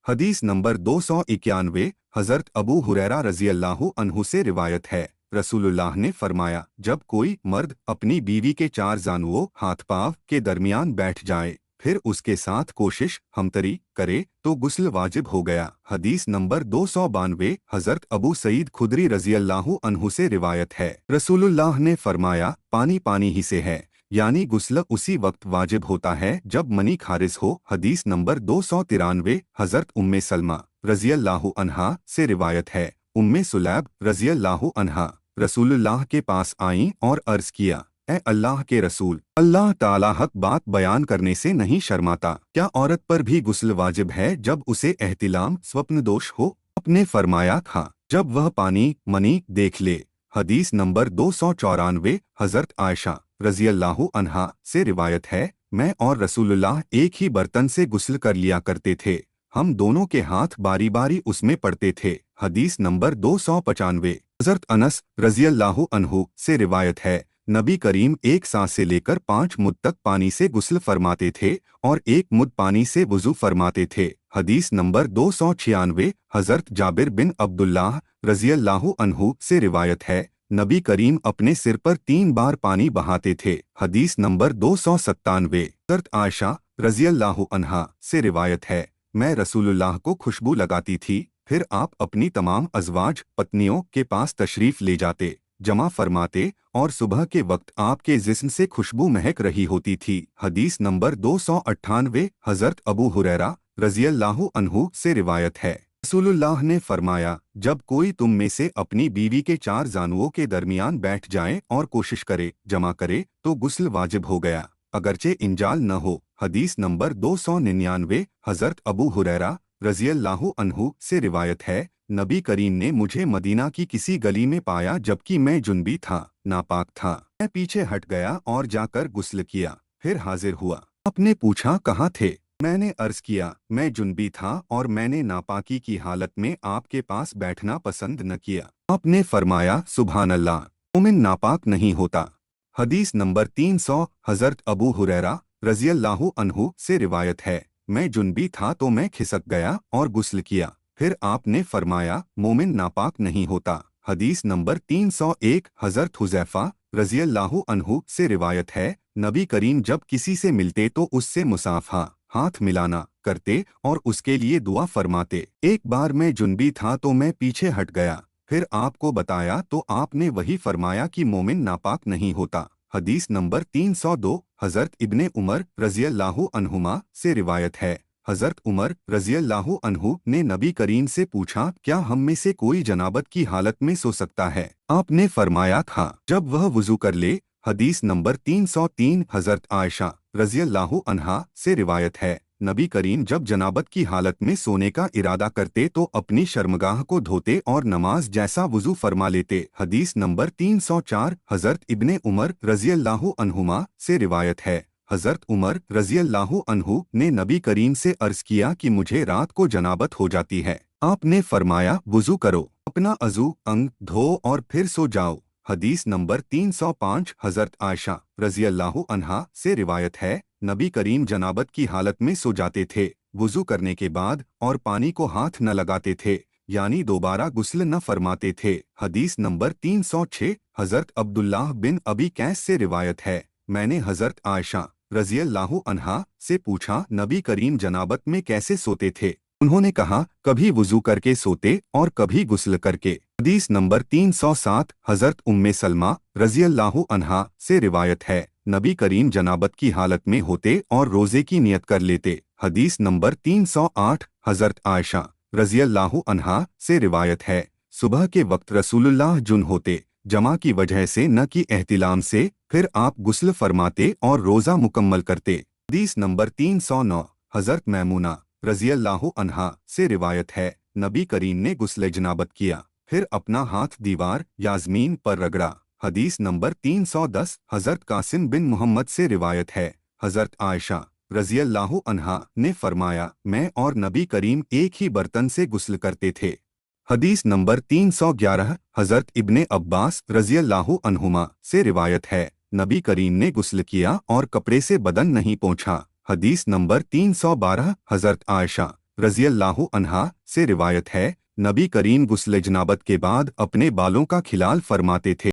हदीस नंबर 291 हज़रत अबू हुरैरा रज़ी अल्लाह अन्हु से रिवायत है, रसूलुल्लाह ने फरमाया, जब कोई मर्द अपनी बीवी के 4 जानुओं हाथ पाँव के दरमियान बैठ जाए फिर उसके साथ कोशिश हमतरी करे तो गुस्ल वाजिब हो गया। हदीस नंबर 292 हज़रत अबू सईद खुदरी रज़ी अल्लाह अन्हु से रिवायत है, रसूलुल्लाह ने फरमाया, पानी पानी ही से है, यानी गुस्ल उसी वक्त वाजिब होता है जब मनी खारिज हो। हदीस नंबर 293 हज़रत उम्मे सलमा रज़ी अल्लाह अन्हा से रिवायत है, उम्मे सुलैब रज़ी अल्लाह अन्हा रसूलुल्लाह के पास आईं और अर्ज किया, ए अल्लाह के रसूल, अल्लाह ताला हक बात बयान करने से नहीं शर्माता, क्या औरत पर भी गुस्ल वाजिब है जब उसे एहतिलाम स्वप्न दोष हो? आपने फरमाया था, जब वह पानी मनी देख ले। हदीस नंबर 294 हज़रत आयशा रज़ी अल्लाह अन्हा से रिवायत है, मैं और रसूलुल्लाह एक ही बर्तन से गुस्ल कर लिया करते थे, हम दोनों के हाथ बारी बारी उसमें पड़ते थे। हदीस नंबर 295 हज़रत अनस रज़ी अल्लाह अन्हु से रिवायत है, नबी करीम एक सांस से लेकर 5 मुद्द तक पानी से गुस्ल फरमाते थे और 1 मुद्द पानी से वुज़ू फरमाते थे। हदीस नंबर 296 हज़रत जाबिर बिन अब्दुल्लाह रज़ी अल्लाह अन्हु से रिवायत है, नबी करीम अपने सिर पर 3 बार पानी बहाते थे। हदीस नंबर 297 हज़रत आयशा रज़ी अल्लाह अन्हा से रिवायत है, मैं रसूलुल्लाह को खुशबू लगाती थी, फिर आप अपनी तमाम अज़वाज पत्नियों के पास तशरीफ़ ले जाते, जमा फरमाते और सुबह के वक्त आपके जिस्म से खुशबू महक रही होती थी। हदीस नंबर 298 हज़रत अबू हुरैरा रज़ी अल्लाह अन्हु से रिवायत है, रसूलुल्लाह ने फरमाया, जब कोई तुम में से अपनी बीवी के 4 जानुओं के दरमियान बैठ जाए और कोशिश करे जमा करे तो गुस्ल वाजिब हो गया, अगरचे इंजाल न हो। हदीस नंबर 299 हज़रत अबू हुरैरा रज़ी अल्लाह अन्हु से रिवायत है, नबी करीम ने मुझे मदीना की किसी गली में पाया जबकि मैं जुनबी था, नापाक था, मैं पीछे हट गया और जाकर गुस्ल किया, फिर हाजिर हुआ। आपने पूछा, कहाँ थे? मैंने अर्ज किया, मैं जुनबी था और मैंने नापाकी की हालत में आपके पास बैठना पसंद न किया। आपने फरमाया, सुभान अल्लाह, मोमिन नापाक नहीं होता। हदीस नंबर 300 हज़रत अबू हुरैरा रज़ी अल्लाह अन्हु से रिवायत है, मैं जुनबी था तो मैं खिसक गया और गुस्ल किया, फिर आपने फरमाया, मोमिन नापाक नहीं होता। हदीस नंबर 301 हज़रत हुज़ैफा रज़ी अल्लाह अन्हु से रिवायत है, नबी करीम जब किसी से मिलते तो उससे मुसाफा हाथ मिलाना करते और उसके लिए दुआ फरमाते। एक बार मैं जुनबी था तो मैं पीछे हट गया, फिर आपको बताया तो आपने वही फरमाया कि मोमिन नापाक नहीं होता। हदीस नंबर 302 हज़रत इब्ने उमर रज़ी अल्लाह अन्हुमा से रिवायत है, हज़रत उमर रज़ी अल्लाह अन्हु ने नबी करीम से पूछा, क्या हम में से कोई जनाबत की हालत में सो सकता है? आपने फरमाया था, जब वह वुज़ू कर ले। हदीस नंबर 303 हज़रत आयशा रज़ी अल्लाह अन्हा से रिवायत है, नबी करीम जब जनाबत की हालत में सोने का इरादा करते तो अपनी शर्मगाह को धोते और नमाज जैसा वुज़ू फरमा लेते। हदीस नंबर 304 हज़रत इब्ने उमर रज़ी अल्लाह अन्हुमा से रिवायत है, हज़रत उमर रज़ी अल्लाह अन्हु ने नबी करीम से अर्ज़ किया कि मुझे रात को जनाबत हो जाती है। आपने फरमाया, वुज़ू करो, अपना अज़ू अंग धो और फिर सो जाओ। हदीस नंबर 305 हज़रत आयशा रज़ी अल्लाह अन्हा से रिवायत है, नबी करीम जनाबत की हालत में सो जाते थे, वुज़ू करने के बाद और पानी को हाथ न लगाते थे, यानी दोबारा गुस्ल न फरमाते थे। हदीस नंबर 306 हज़रत अब्दुल्लाह बिन अबी कैस से रिवायत है, मैंने हज़रत आयशा रज़ी अल्लाह अन्हा से पूछा, नबी करीम जनाबत में कैसे सोते थे? उन्होंने कहा, कभी वुज़ू करके सोते और कभी गुस्ल करके। हदीस नंबर 307 हज़रत उम्मे सलमा रज़ी अल्लाह अन्हा से रिवायत है, नबी करीम जनाबत की हालत में होते और रोज़े की नियत कर लेते। हदीस नंबर 308 हज़रत आयशा रज़ी अल्लाह अन्हा से रिवायत है, सुबह के वक्त रसूलुल्लाह जुन होते, जमा की वजह से न कि एहतिलाम से, फिर आप गुस्ल फरमाते और रोज़ा मुकम्मल करते। हदीस नंबर 309 हज़रत मैमूना रज़ी अल्लाह अन्हा से रिवायत है, नबी करीम ने गुस्ल जनाबत किया, फिर अपना हाथ दीवार या ज़मीन पर रगड़ा। हदीस नंबर 310 हज़रत कासिम बिन मोहम्मद से रिवायत है, हज़रत आयशा रज़ी अल्लाह अन्हा ने फरमाया, मैं और नबी करीम एक ही बर्तन से गुस्ल करते थे। हदीस नंबर 311 हज़रत इब्ने अब्बास रज़ी अल्लाह अन्हुमा से रिवायत है, नबी करीम ने गुस्ल किया और कपड़े से बदन नहीं पोंछा। हदीस नंबर 312 हज़रत आयशा रज़ी अल्लाहु अन्हा से रिवायत है, नबी करीम गुस्ल जनाबत के बाद अपने बालों का खिलाल फरमाते थे।